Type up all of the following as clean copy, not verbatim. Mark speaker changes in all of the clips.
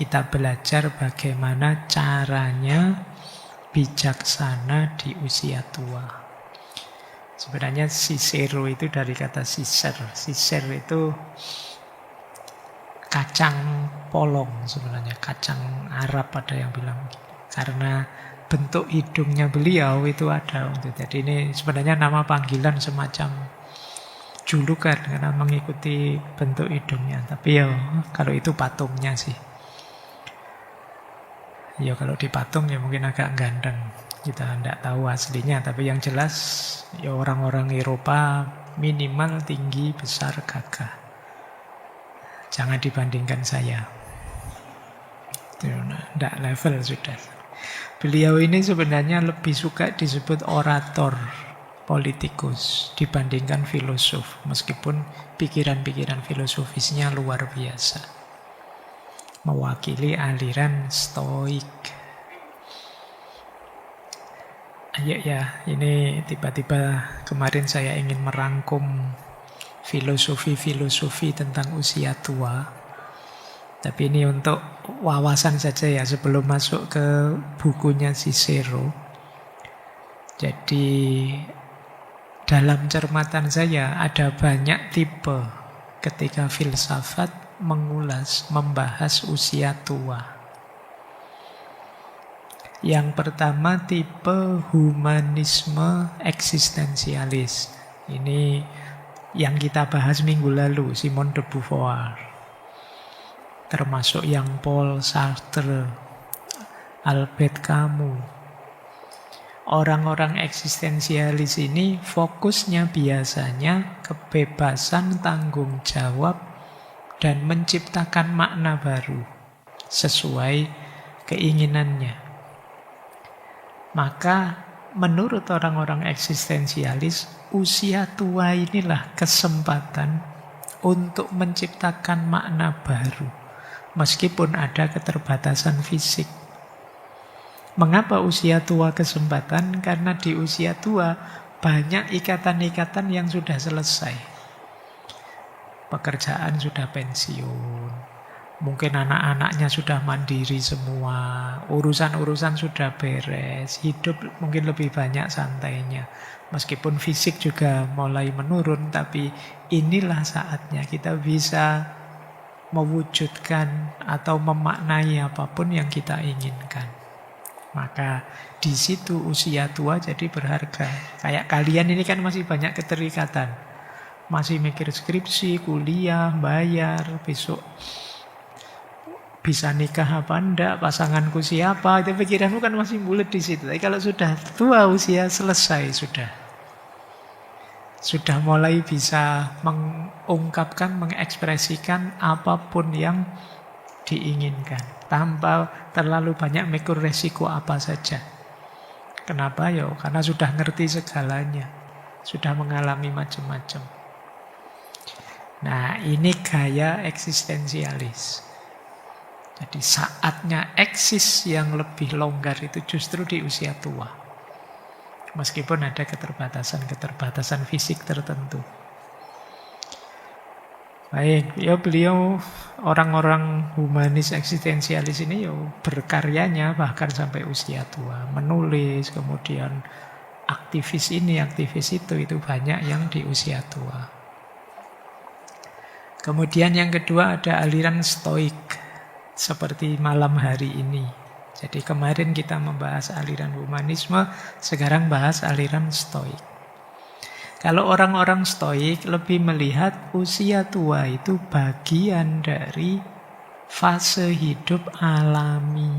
Speaker 1: kita belajar bagaimana caranya bijaksana di usia tua. Sebenarnya Cicero itu dari kata cicer. Cicer itu kacang polong sebenarnya, kacang Arab ada yang bilang. Karena bentuk hidungnya beliau itu ada. Jadi ini sebenarnya nama panggilan semacam julukan karena mengikuti bentuk hidungnya. Tapi ya kalau itu patungnya sih. Ya kalau dipatung ya mungkin agak ganteng. Kita tidak tahu aslinya. Tapi yang jelas ya orang-orang Eropa minimal tinggi, besar, gagah. Jangan dibandingkan saya. Tidak level sudah. Beliau ini sebenarnya lebih suka disebut orator, politikus dibandingkan filosof. Meskipun pikiran-pikiran filosofisnya luar biasa. Mewakili aliran Stoik. Ayo ya, ini tiba-tiba kemarin saya ingin merangkum filosofi-filosofi tentang usia tua. Tapi ini untuk wawasan saja ya, sebelum masuk ke bukunya Cicero. Jadi dalam cermatan saya ada banyak tipe ketika filsafat mengulas, membahas usia tua. Yang pertama tipe humanisme eksistensialis. Ini yang kita bahas minggu lalu, Simone de Beauvoir. Termasuk yang Paul Sartre, Albert Camus. Orang-orang eksistensialis ini fokusnya biasanya kebebasan tanggung jawab dan menciptakan makna baru sesuai keinginannya. Maka menurut orang-orang eksistensialis, usia tua inilah kesempatan untuk menciptakan makna baru, meskipun ada keterbatasan fisik. Mengapa usia tua kesempatan? Karena di usia tua banyak ikatan-ikatan yang sudah selesai. Pekerjaan sudah pensiun, mungkin anak-anaknya sudah mandiri semua, urusan-urusan sudah beres, hidup mungkin lebih banyak santainya. Meskipun fisik juga mulai menurun, tapi inilah saatnya kita bisa mewujudkan atau memaknai apapun yang kita inginkan. Maka di situ usia tua jadi berharga. Kayak kalian ini kan masih banyak keterikatan. Masih mikir skripsi, kuliah, bayar, besok bisa nikah apa enggak, pasanganku siapa, itu pikiranmu kan masih bulat di situ. Tapi kalau sudah tua usia selesai sudah. Sudah mulai bisa mengungkapkan, mengekspresikan apapun yang diinginkan. Tanpa terlalu banyak mikir resiko apa saja. Kenapa? Ya, karena sudah ngerti segalanya. Sudah mengalami macam-macam. Nah, ini gaya eksistensialis. Jadi saatnya eksis yang lebih longgar itu justru di usia tua. Meskipun ada keterbatasan fisik tertentu. Baik, ya beliau orang-orang humanis eksistensialis ini ya berkaryanya bahkan sampai usia tua. Menulis, kemudian aktivis ini, aktivis itu banyak yang di usia tua. Kemudian yang kedua ada aliran Stoik, seperti malam hari ini. Jadi kemarin kita membahas aliran humanisme, sekarang bahas aliran Stoik. Kalau orang-orang Stoik lebih melihat usia tua itu bagian dari fase hidup alami.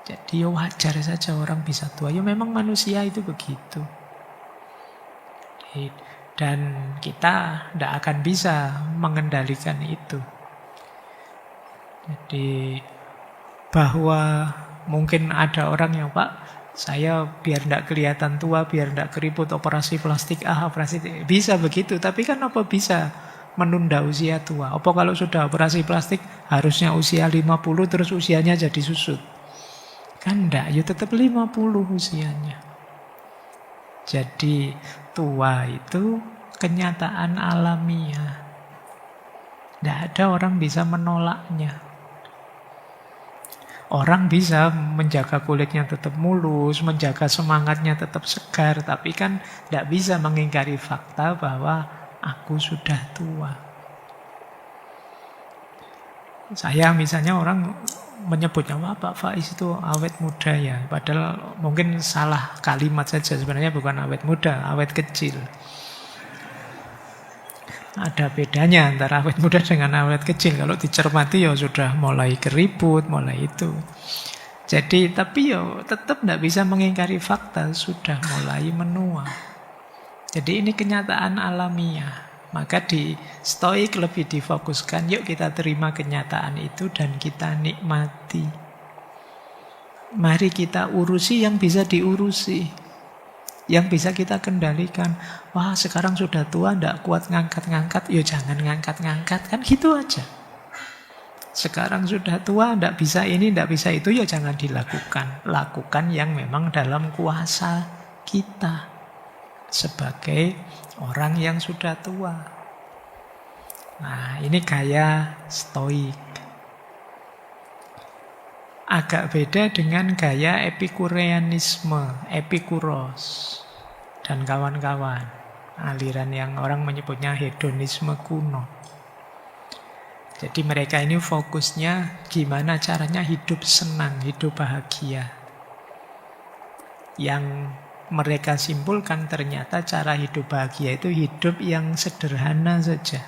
Speaker 1: Jadi wajar saja orang bisa tua. Ya memang manusia itu begitu. Dan kita tidak akan bisa mengendalikan itu. Jadi bahwa mungkin ada orang yang, Pak, saya biar tidak kelihatan tua, biar tidak keriput operasi plastik, operasi bisa begitu. Tapi kan apa bisa menunda usia tua? Apa kalau sudah operasi plastik harusnya usia 50 terus usianya jadi susut? Kan enggak, ya tetap 50 usianya. Jadi tua itu kenyataan alamiah. Tidak ada orang bisa menolaknya. Orang bisa menjaga kulitnya tetap mulus, menjaga semangatnya tetap segar, tapi kan tidak bisa mengingkari fakta bahwa aku sudah tua. Saya misalnya orang menyebutnya, wah Pak Faiz itu awet muda ya. Padahal mungkin salah kalimat saja, sebenarnya bukan awet muda, awet kecil. Ada bedanya antara awet muda dengan awet kecil. Kalau dicermati ya sudah mulai keriput, mulai itu. Jadi tapi ya tetap tidak bisa mengingkari fakta, sudah mulai menua. Jadi ini kenyataan alamiah. Maka di Stoik lebih difokuskan, yuk kita terima kenyataan itu dan kita nikmati. Mari kita urusi yang bisa diurusi, yang bisa kita kendalikan. Wah sekarang sudah tua, tidak kuat ngangkat-ngangkat, ya jangan ngangkat-ngangkat, kan gitu aja. Sekarang sudah tua, tidak bisa ini, tidak bisa itu, ya jangan dilakukan. Lakukan yang memang dalam kuasa kita sebagai orang yang sudah tua. Nah ini gaya Stoik. Agak beda dengan gaya Epikureanisme, Epikuros dan kawan-kawan. Aliran yang orang menyebutnya hedonisme kuno. Jadi mereka ini fokusnya gimana caranya hidup senang, hidup bahagia. Yang mereka simpulkan ternyata cara hidup bahagia itu hidup yang sederhana saja.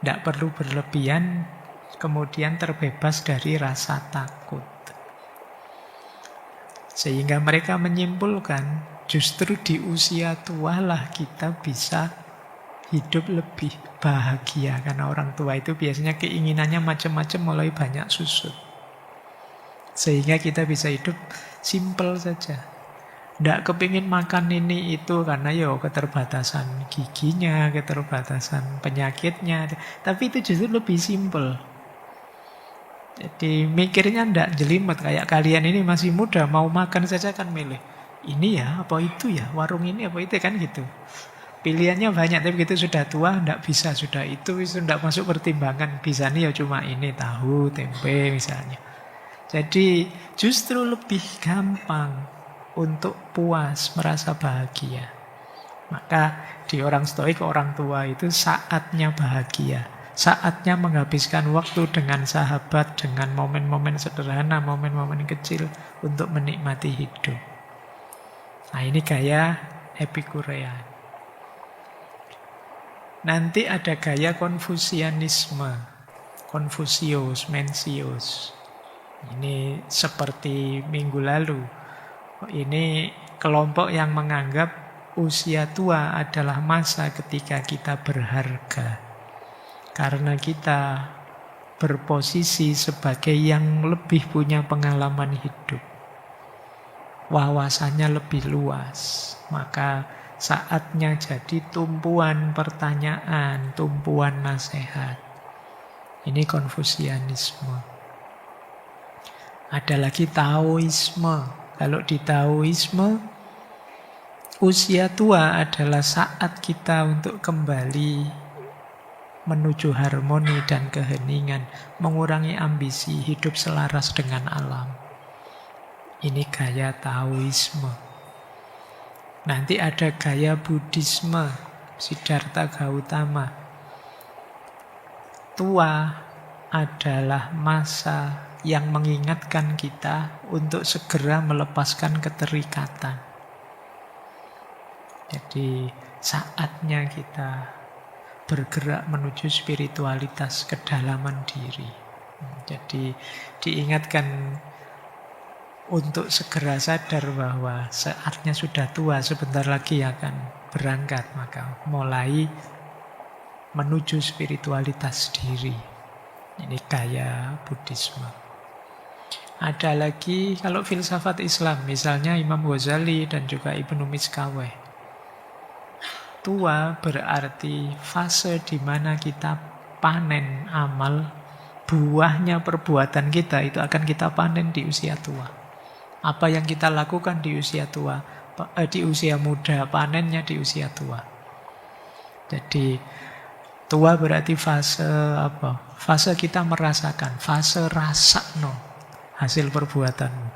Speaker 1: Tidak perlu berlebihan, kemudian terbebas dari rasa takut. Sehingga mereka menyimpulkan justru di usia tua lah kita bisa hidup lebih bahagia. Karena orang tua itu biasanya keinginannya macam-macam, mulai banyak susut. Sehingga kita bisa hidup simple saja. Tidak kepingin makan ini itu karena keterbatasan giginya, keterbatasan penyakitnya. Tapi itu justru lebih simple. Jadi mikirnya tidak jelimet. Kayak kalian ini masih muda, mau makan saja kan milih. Ini ya, apa itu ya, warung ini apa itu, kan gitu. Pilihannya banyak, tapi begitu sudah tua, tidak bisa, sudah itu tidak masuk pertimbangan. Bisa nih ya cuma ini, tahu, tempe misalnya. Jadi justru lebih gampang untuk puas, merasa bahagia. Maka di orang Stoik, orang tua itu saatnya bahagia. Saatnya menghabiskan waktu dengan sahabat, dengan momen-momen sederhana, momen-momen kecil untuk menikmati hidup. Nah ini gaya Epikurean. Nanti ada gaya Konfusianisme, Konfusius, Mencius. Ini seperti minggu lalu. Ini kelompok yang menganggap usia tua adalah masa ketika kita berharga. Karena kita berposisi sebagai yang lebih punya pengalaman hidup. Wawasannya lebih luas. Maka saatnya jadi tumpuan pertanyaan, tumpuan nasihat. Ini Konfusianisme. Ada lagi Taoisme. Kalau di Taoisme, usia tua adalah saat kita untuk kembali menuju harmoni dan keheningan, mengurangi ambisi, hidup selaras dengan alam. Ini gaya Taoisme. Nanti ada gaya Buddhisme, Siddhartha Gautama. Tua adalah masa yang mengingatkan kita untuk segera melepaskan keterikatan. Jadi saatnya kita bergerak menuju spiritualitas, kedalaman diri. Jadi diingatkan untuk segera sadar bahwa saatnya sudah tua, sebentar lagi akan berangkat. Maka mulai menuju spiritualitas diri. Ini gaya Buddhisme. Ada lagi kalau filsafat Islam, misalnya Imam Ghazali dan juga Ibnu Miskaweh. Tua berarti fase di mana kita panen amal, buahnya perbuatan kita itu akan kita panen di usia tua. Apa yang kita lakukan di usia tua, di usia muda, panennya di usia tua. Jadi Tua berarti fase apa? Fase kita merasakan, fase rasakno hasil perbuatanmu.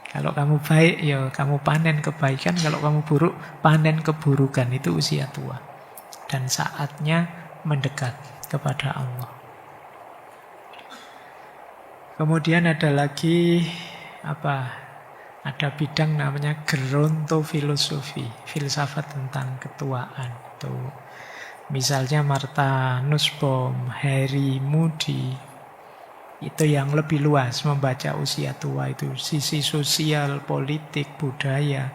Speaker 1: Kalau kamu baik, ya kamu panen kebaikan. Kalau kamu buruk, panen keburukan. Itu usia tua. Dan saatnya mendekat kepada Allah. Kemudian ada lagi ada bidang namanya gerontofilosofi, filsafat tentang ketuaan. Itu misalnya Martha Nussbaum, Harry Moody, itu yang lebih luas membaca usia tua itu. Sisi sosial, politik, budaya.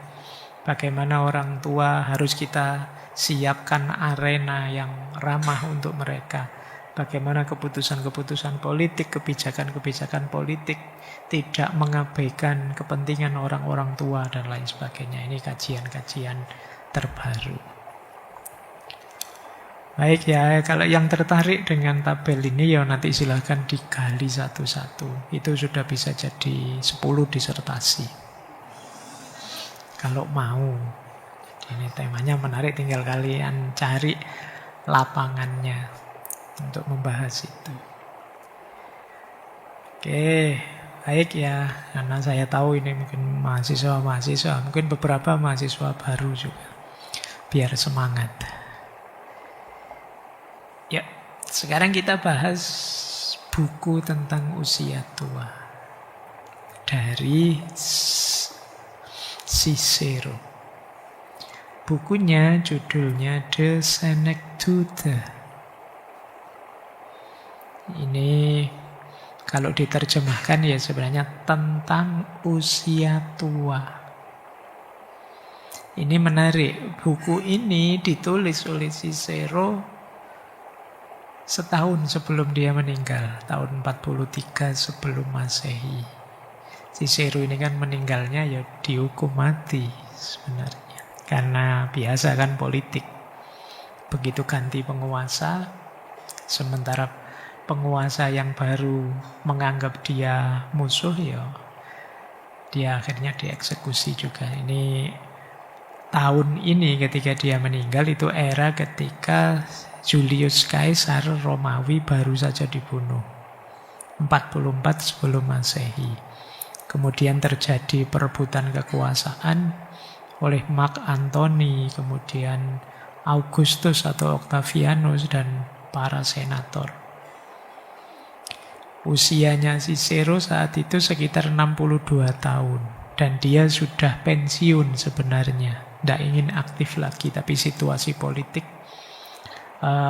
Speaker 1: Bagaimana orang tua harus kita siapkan arena yang ramah untuk mereka. Bagaimana keputusan-keputusan politik, kebijakan-kebijakan politik tidak mengabaikan kepentingan orang-orang tua dan lain sebagainya. Ini kajian-kajian terbaru. Baik ya, kalau yang tertarik dengan tabel ini ya nanti silahkan digali satu-satu. Itu sudah bisa jadi 10 disertasi. Kalau mau. Ini temanya menarik, tinggal kalian cari lapangannya untuk membahas itu. Oke, baik ya. Karena saya tahu ini mungkin mahasiswa-mahasiswa, mungkin beberapa mahasiswa baru juga. Biar semangat. Ya, sekarang kita bahas buku tentang usia tua dari Cicero. Bukunya judulnya De Senectute. Ini kalau diterjemahkan ya sebenarnya tentang usia tua. Ini menarik. Buku ini ditulis oleh Cicero setahun sebelum dia meninggal, tahun 43 sebelum Masehi. Cicero ini kan meninggalnya ya dihukum mati sebenarnya. Karena biasa kan politik. Begitu ganti penguasa, sementara penguasa yang baru menganggap dia musuh, ya dia akhirnya dieksekusi juga. Ini tahun ini ketika dia meninggal itu era ketika Julius Caesar Romawi baru saja dibunuh. 44 sebelum Masehi. Kemudian terjadi perebutan kekuasaan oleh Mark Antony, kemudian Augustus atau Octavianus dan para senator. Usianya Cicero saat itu sekitar 62 tahun. Dan dia sudah pensiun sebenarnya. Tidak ingin aktif lagi, tapi situasi politik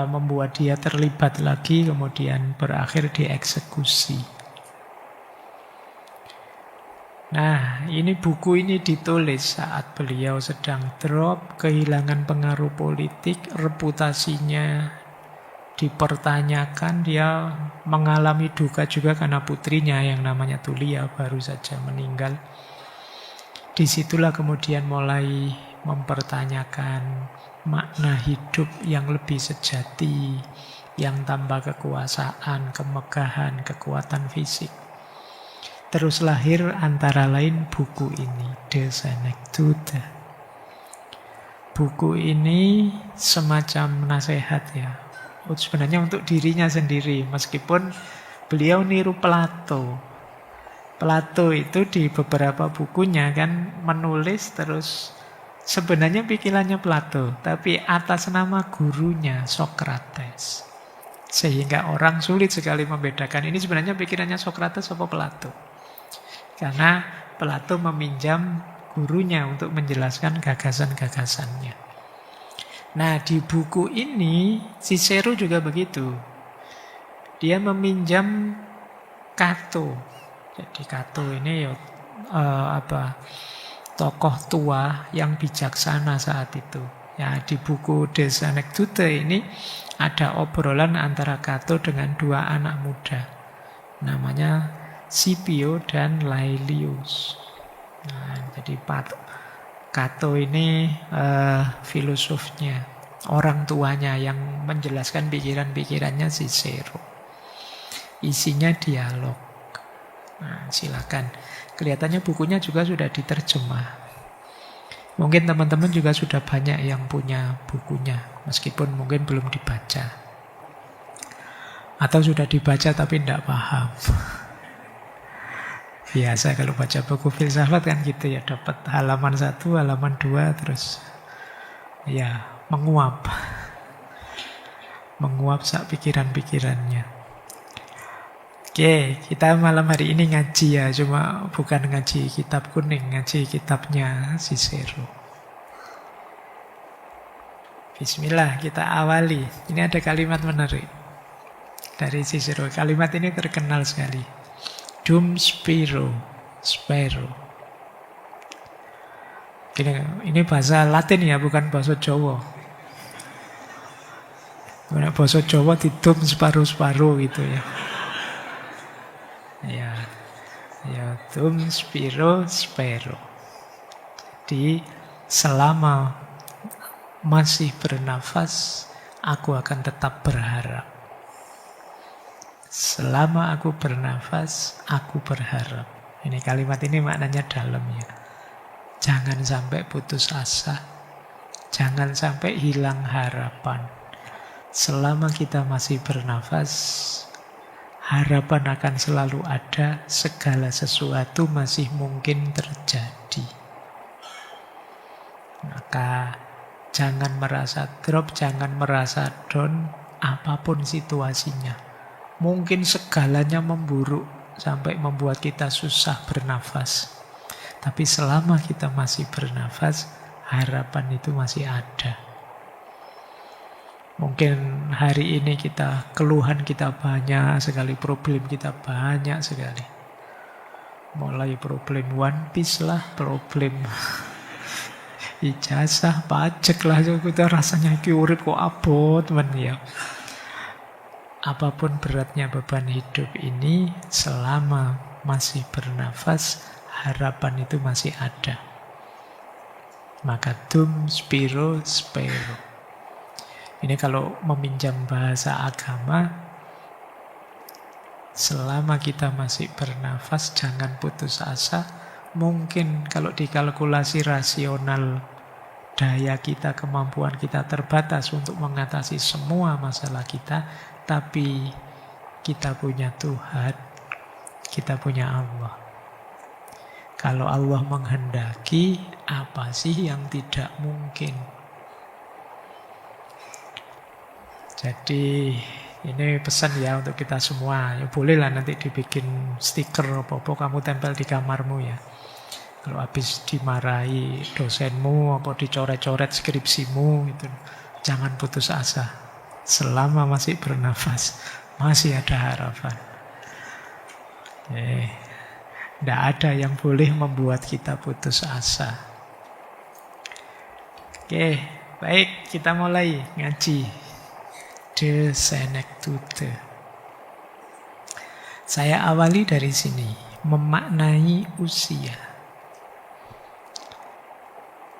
Speaker 1: membuat dia terlibat lagi, kemudian berakhir dieksekusi. Nah, ini buku ini ditulis saat beliau sedang drop, kehilangan pengaruh politik, reputasinya dipertanyakan, dia mengalami duka juga karena putrinya yang namanya Tulia baru saja meninggal. Disitulah kemudian mulai mempertanyakan makna hidup yang lebih sejati, yang tanpa kekuasaan, kemegahan, kekuatan fisik. Terus lahir antara lain buku ini, De Senectute. Buku ini semacam nasihat ya. Sebenarnya untuk dirinya sendiri, meskipun beliau niru Plato. Plato itu di beberapa bukunya kan menulis terus sebenarnya pikirannya Plato, tapi atas nama gurunya Socrates. Sehingga orang sulit sekali membedakan ini sebenarnya pikirannya Socrates atau Plato. Karena Plato meminjam gurunya untuk menjelaskan gagasan-gagasannya. Nah, di buku ini Cicero juga begitu. Dia meminjam Cato. Jadi Cato ini tokoh tua yang bijaksana saat itu. Ya, di buku De Senectute ini ada obrolan antara Cato dengan dua anak muda. Namanya Scipio dan Laelius. Nah, jadi Cato ini filosofnya, orang tuanya yang menjelaskan pikiran-pikirannya Cicero. Isinya dialog. Nah, silakan. Kelihatannya bukunya juga sudah diterjemah. Mungkin teman-teman juga sudah banyak yang punya bukunya, meskipun mungkin belum dibaca. Atau sudah dibaca tapi tidak paham. Biasa kalau baca buku filsafat kan gitu ya, dapat halaman 1, halaman 2, terus ya menguap. Menguap sak pikiran-pikirannya. Oke, kita malam hari ini ngaji ya, cuma bukan ngaji kitab kuning, ngaji kitabnya Cicero. Bismillah, kita awali. Ini ada kalimat menarik dari Cicero. Kalimat ini terkenal sekali. Dum spiro, spero. Ini bahasa Latin ya, bukan bahasa Jawa. Bahasa Jawa didum separuh-separuh gitu ya. Ya, dum spiro, spero. Jadi selama masih bernafas, aku akan tetap berharap. Selama aku bernafas, aku berharap. Ini kalimat ini maknanya dalam ya. Jangan sampai putus asa. Jangan sampai hilang harapan. Selama kita masih bernafas, harapan akan selalu ada. Segala sesuatu masih mungkin terjadi. Maka jangan merasa drop, jangan merasa down, apapun situasinya. Mungkin segalanya memburuk sampai membuat kita susah bernafas. Tapi selama kita masih bernafas, harapan itu masih ada. Mungkin hari ini keluhan kita banyak sekali, problem kita banyak sekali. Mulai problem One Piece lah, problem ijazah, pajak lah, kita rasanya urip kok abot men ya. Apapun beratnya beban hidup ini, selama masih bernafas, harapan itu masih ada. Maka dum spiro spero. Ini kalau meminjam bahasa agama, selama kita masih bernafas, jangan putus asa. Mungkin kalau dikalkulasi rasional, daya kita, kemampuan kita terbatas untuk mengatasi semua masalah kita, tapi kita punya Tuhan, kita punya Allah. Kalau Allah menghendaki, apa sih yang tidak mungkin? Jadi ini pesan ya untuk kita semua. Ya bolehlah nanti dibikin stiker apa-apa kamu tempel di kamarmu ya. Kalau habis dimarahi dosenmu apa dicoret-coret skripsimu itu, jangan putus asa. Selama masih bernafas, masih ada harapan. Tidak ada yang boleh membuat kita putus asa. Oke, baik, kita mulai ngaji. De senectute. Saya awali dari sini, memaknai usia.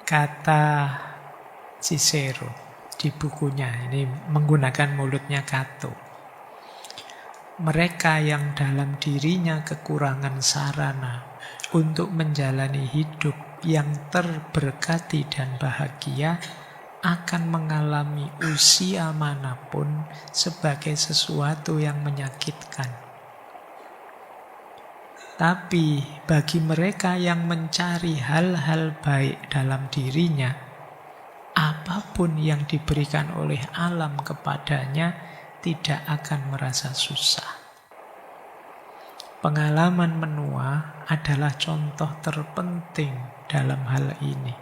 Speaker 1: Kata Cicero di bukunya, ini menggunakan mulutnya Cato. Mereka yang dalam dirinya kekurangan sarana untuk menjalani hidup yang terberkati dan bahagia akan mengalami usia manapun sebagai sesuatu yang menyakitkan. Tapi bagi mereka yang mencari hal-hal baik dalam dirinya, apapun yang diberikan oleh alam kepadanya tidak akan merasa susah. Pengalaman menua adalah contoh terpenting dalam hal ini.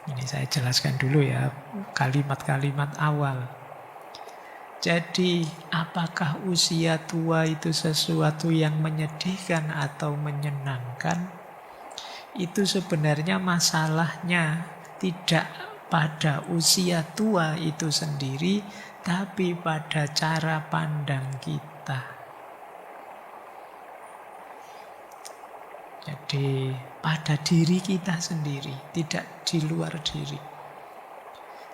Speaker 1: Ini saya jelaskan dulu ya, kalimat-kalimat awal. Jadi, apakah usia tua itu sesuatu yang menyedihkan atau menyenangkan? Itu sebenarnya masalahnya tidak pada usia tua itu sendiri, tapi pada cara pandang kita. Jadi pada diri kita sendiri, tidak di luar diri.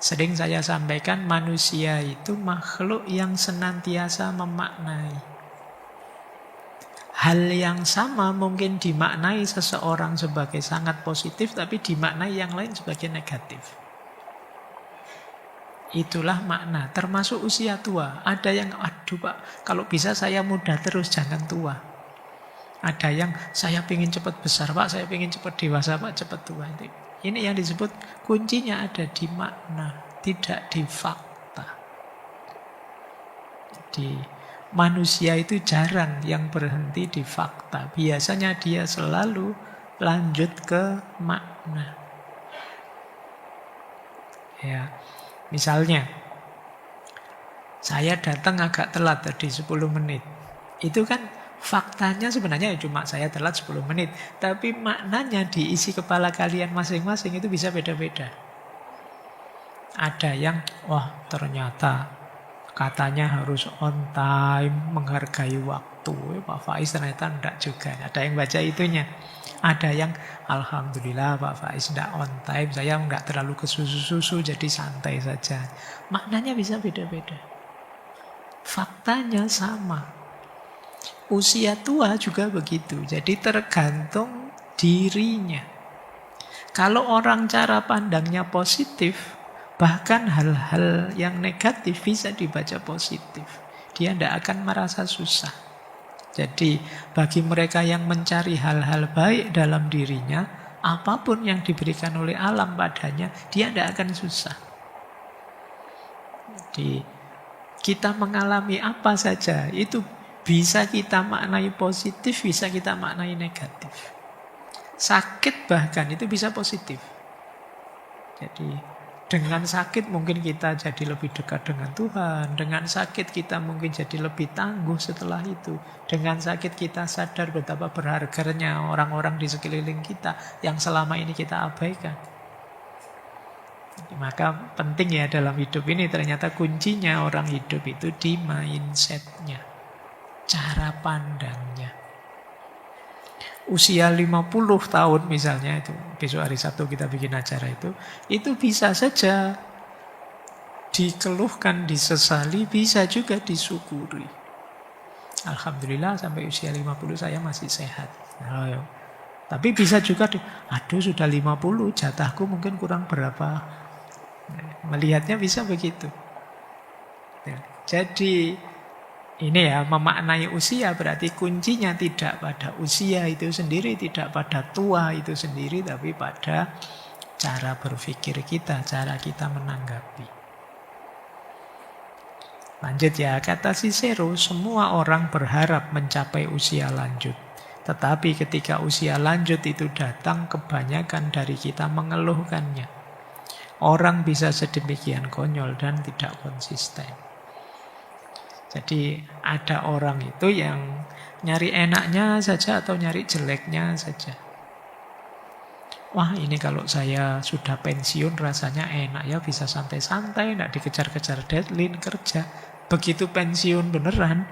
Speaker 1: Sering saya sampaikan manusia itu makhluk yang senantiasa memaknai. Hal yang sama mungkin dimaknai seseorang sebagai sangat positif, tapi dimaknai yang lain sebagai negatif. Itulah makna, termasuk usia tua. Ada yang, aduh Pak, kalau bisa saya muda terus, jangan tua. Ada yang, saya ingin cepat besar Pak, saya ingin cepat dewasa Pak, cepat tua. Ini yang disebut kuncinya ada di makna, tidak di fakta. Jadi manusia itu jarang yang berhenti di fakta. Biasanya dia selalu lanjut ke makna. Ya. Misalnya, saya datang agak telat tadi 10 menit. Itu kan faktanya sebenarnya cuma saya telat 10 menit. Tapi maknanya di isi kepala kalian masing-masing itu bisa beda-beda. Ada yang, wah ternyata katanya harus on time, menghargai waktu. Pak Faiz ternyata enggak juga. Ada yang baca itunya. Ada yang, alhamdulillah Pak Faiz enggak on time, saya enggak terlalu kesusu-susu, jadi santai saja. Maknanya bisa beda-beda. Faktanya sama. Usia tua juga begitu. Jadi tergantung dirinya. Kalau orang cara pandangnya positif, bahkan hal-hal yang negatif bisa dibaca positif. Dia tidak akan merasa susah. Jadi bagi mereka yang mencari hal-hal baik dalam dirinya, apapun yang diberikan oleh alam padanya, dia tidak akan susah. Jadi kita mengalami apa saja, itu bisa kita maknai positif, bisa kita maknai negatif. Sakit bahkan itu bisa positif. Jadi dengan sakit mungkin kita jadi lebih dekat dengan Tuhan. Dengan sakit kita mungkin jadi lebih tangguh setelah itu. Dengan sakit kita sadar betapa berharganya orang-orang di sekeliling kita yang selama ini kita abaikan. Jadi, maka penting ya dalam hidup ini ternyata kuncinya orang hidup itu di mindsetnya. Cara pandangnya. Usia 50 tahun misalnya itu, besok hari Sabtu kita bikin acara itu bisa saja dikeluhkan, disesali, bisa juga disyukuri. Alhamdulillah sampai usia 50 saya masih sehat. Nah, tapi bisa juga, aduh sudah 50, jatahku mungkin kurang berapa. Melihatnya bisa begitu. Jadi ini ya, memaknai usia berarti kuncinya tidak pada usia itu sendiri, tidak pada tua itu sendiri, tapi pada cara berpikir kita, cara kita menanggapi. Lanjut ya, kata Cicero, semua orang berharap mencapai usia lanjut. Tetapi ketika usia lanjut itu datang, kebanyakan dari kita mengeluhkannya. Orang bisa sedemikian konyol dan tidak konsisten. Jadi ada orang itu yang nyari enaknya saja atau nyari jeleknya saja. Wah ini kalau saya sudah pensiun rasanya enak ya, bisa santai-santai, tidak dikejar-kejar deadline kerja. Begitu pensiun beneran,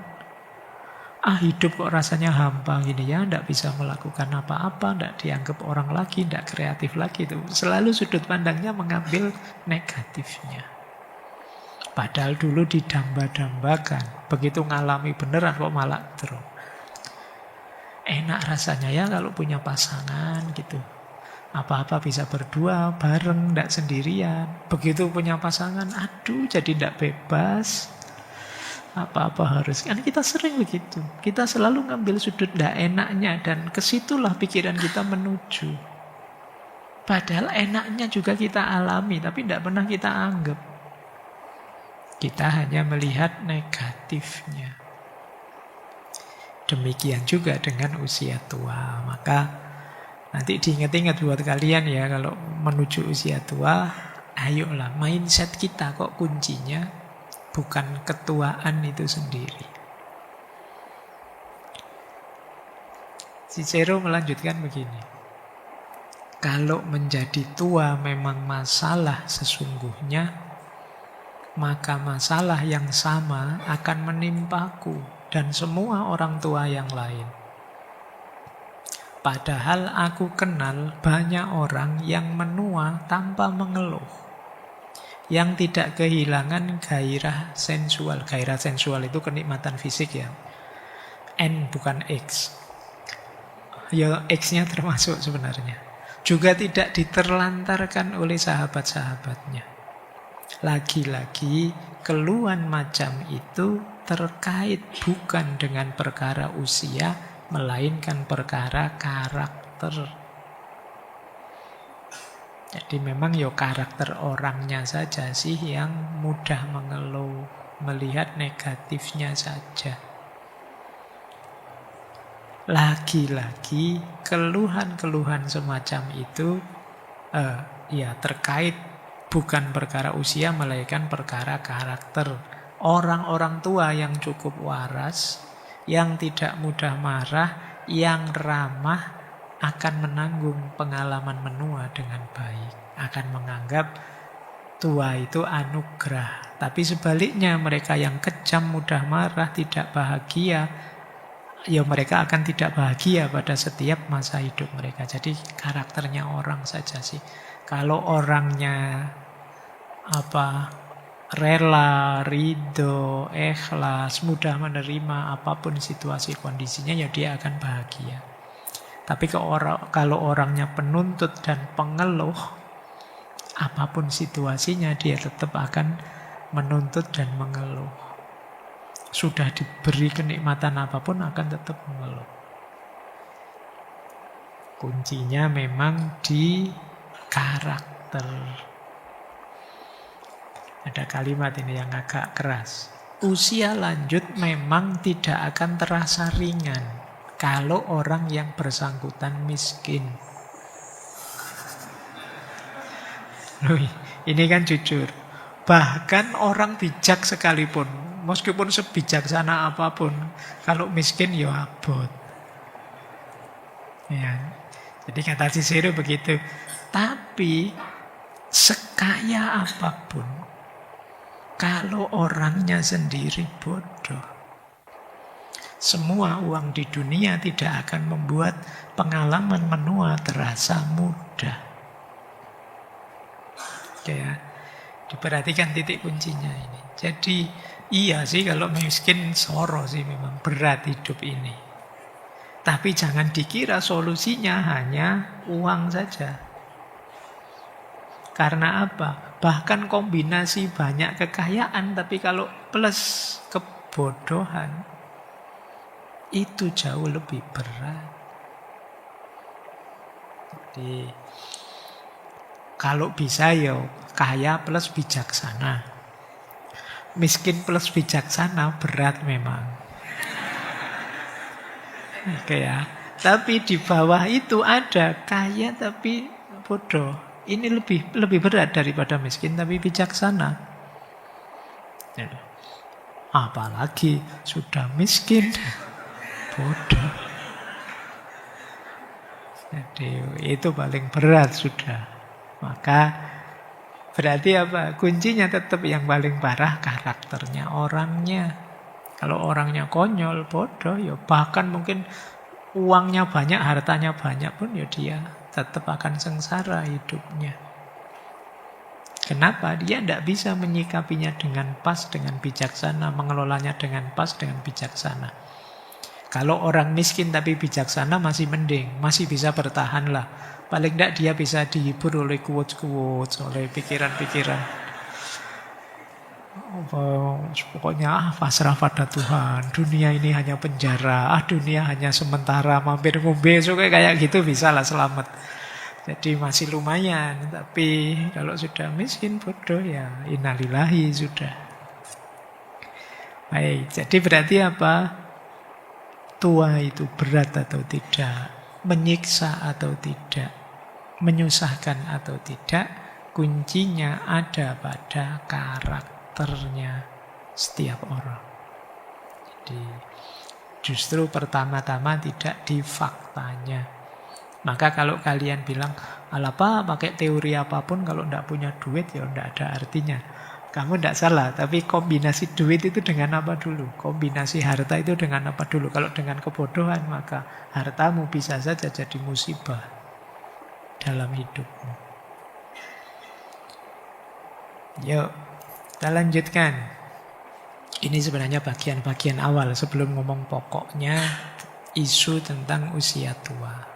Speaker 1: hidup kok rasanya hampa gini ya, tidak bisa melakukan apa-apa, tidak dianggap orang lagi, tidak kreatif lagi. Itu selalu sudut pandangnya mengambil negatifnya. Padahal dulu didamba-dambakan. Begitu ngalami beneran kok malah drop. Enak rasanya ya kalau punya pasangan gitu. Apa-apa bisa berdua, bareng, tidak sendirian. Begitu punya pasangan, aduh jadi tidak bebas. Apa-apa harus. Karena kita sering begitu. Kita selalu ngambil sudut tidak enaknya. Dan kesitulah pikiran kita menuju. Padahal enaknya juga kita alami. Tapi tidak pernah kita anggap. Kita hanya melihat negatifnya. Demikian juga dengan usia tua. Maka nanti diingat-ingat buat kalian ya, kalau menuju usia tua, ayolah mindset kita kok kuncinya bukan ketuaan itu sendiri. Cicero melanjutkan begini. Kalau menjadi tua memang masalah sesungguhnya, maka masalah yang sama akan menimpaku dan semua orang tua yang lain. Padahal aku kenal banyak orang yang menua tanpa mengeluh, yang tidak kehilangan gairah sensual. Gairah sensual itu kenikmatan fisik ya. N bukan X. Ya X-nya termasuk sebenarnya. Juga tidak diterlantarkan oleh sahabat-sahabatnya. Lagi-lagi keluhan macam itu terkait bukan dengan perkara usia, melainkan perkara karakter. Jadi memang ya karakter orangnya saja sih yang mudah mengeluh, melihat negatifnya saja. Lagi-lagi keluhan-keluhan semacam itu ya terkait bukan perkara usia melainkan perkara karakter. Orang-orang tua yang cukup waras, yang tidak mudah marah, yang ramah akan menanggung pengalaman menua dengan baik. Akan menganggap tua itu anugerah. Tapi sebaliknya mereka yang kejam, mudah marah, tidak bahagia, ya mereka akan tidak bahagia pada setiap masa hidup mereka. Jadi karakternya orang saja sih. Kalau orangnya rela, ridho, ikhlas, mudah menerima apapun situasi kondisinya, ya dia akan bahagia. Tapi kalau orangnya penuntut dan pengeluh, apapun situasinya dia tetap akan menuntut dan mengeluh. Sudah diberi kenikmatan apapun akan tetap mengeluh. Kuncinya memang di karakter. Ada kalimat ini yang agak keras. Usia lanjut memang tidak akan terasa ringan kalau orang yang bersangkutan miskin. Loh, ini kan jujur. Bahkan orang bijak sekalipun, meskipun sebijaksana apapun, kalau miskin ya abot. Ya. Jadi kata Cicero begitu. Tapi sekaya apapun, kalau orangnya sendiri bodoh, semua uang di dunia tidak akan membuat pengalaman menua terasa mudah. Ya, diperhatikan titik kuncinya ini. Jadi iya sih kalau miskin soro sih memang berat hidup ini. Tapi jangan dikira solusinya hanya uang saja. Karena apa? Bahkan kombinasi banyak kekayaan, tapi kalau plus kebodohan, itu jauh lebih berat. Jadi kalau bisa ya kaya plus bijaksana. Miskin plus bijaksana berat memang. Oke ya. Tapi di bawah itu ada kaya tapi bodoh. Ini lebih berat daripada miskin tapi bijaksana. Ya. Apalagi sudah miskin bodoh. Jadi itu paling berat sudah. Maka berarti apa? Kuncinya tetap yang paling parah karakternya orangnya. Kalau orangnya konyol, bodoh, ya bahkan mungkin uangnya banyak, hartanya banyak pun ya dia tetap akan sengsara hidupnya. Kenapa? Dia tidak bisa menyikapinya dengan pas, dengan bijaksana, mengelolanya dengan pas, dengan bijaksana. Kalau orang miskin tapi bijaksana masih mending, masih bisa bertahan lah. Paling tidak dia bisa dihibur oleh quotes-quotes, oleh pikiran-pikiran. Pokoknya pasrah pada Tuhan. Dunia ini hanya penjara. Dunia hanya sementara. Mampir ngombe kayak gitu bisa lah selamat. Jadi masih lumayan. Tapi kalau sudah miskin bodoh ya innalillahi sudah. Baik, jadi berarti apa? Tua itu berat atau tidak, menyiksa atau tidak, menyusahkan atau tidak, kuncinya ada pada karakternya setiap orang. Jadi justru pertama-tama tidak di faktanya. Maka kalau kalian bilang, alapa pakai teori apapun kalau tidak punya duit ya tidak ada artinya. Kamu tidak salah, tapi kombinasi duit itu dengan apa dulu? Kombinasi harta itu dengan apa dulu? Kalau dengan kebodohan, maka hartamu bisa saja jadi musibah dalam hidupmu. Yuk, kita lanjutkan. Ini sebenarnya bagian-bagian awal sebelum ngomong pokoknya isu tentang usia tua.